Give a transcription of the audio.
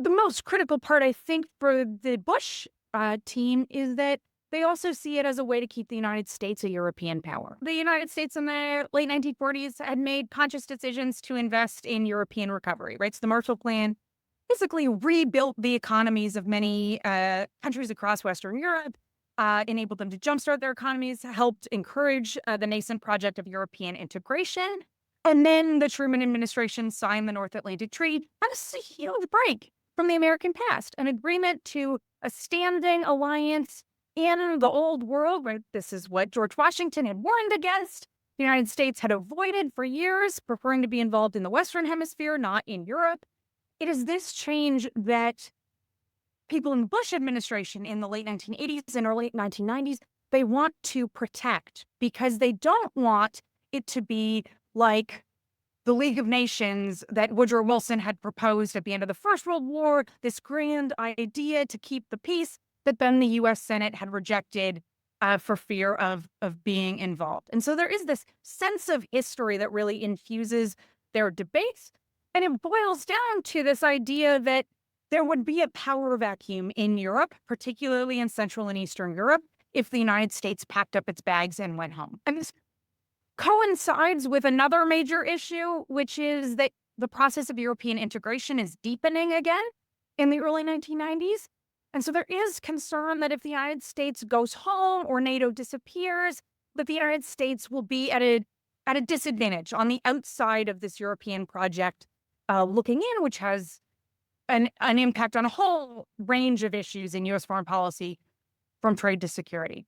the most critical part, I think, for the Bush team is that they also see it as a way to keep the United States a European power. The United States in the late 1940s had made conscious decisions to invest in European recovery, right? So the Marshall Plan basically rebuilt the economies of many countries across Western Europe, enabled them to jumpstart their economies, helped encourage the nascent project of European integration. And then the Truman administration signed the North Atlantic Treaty. That was a huge break from the American past, an agreement to a standing alliance in the old world, right? This is what George Washington had warned against. The United States had avoided for years, preferring to be involved in the Western Hemisphere, not in Europe. It is this change that people in the Bush administration in the late 1980s and early 1990s, they want to protect because they don't want it to be like the League of Nations that Woodrow Wilson had proposed at the end of the First World War, this grand idea to keep the peace that then the U.S. Senate had rejected for fear of being involved. And so there is this sense of history that really infuses their debates. And it boils down to this idea that there would be a power vacuum in Europe, particularly in Central and Eastern Europe, if the United States packed up its bags and went home. And this coincides with another major issue, which is that the process of European integration is deepening again in the early 1990s. And so there is concern that if the United States goes home or NATO disappears, that the United States will be at a disadvantage on the outside of this European project looking in, which has an impact on a whole range of issues in U.S. foreign policy, from trade to security.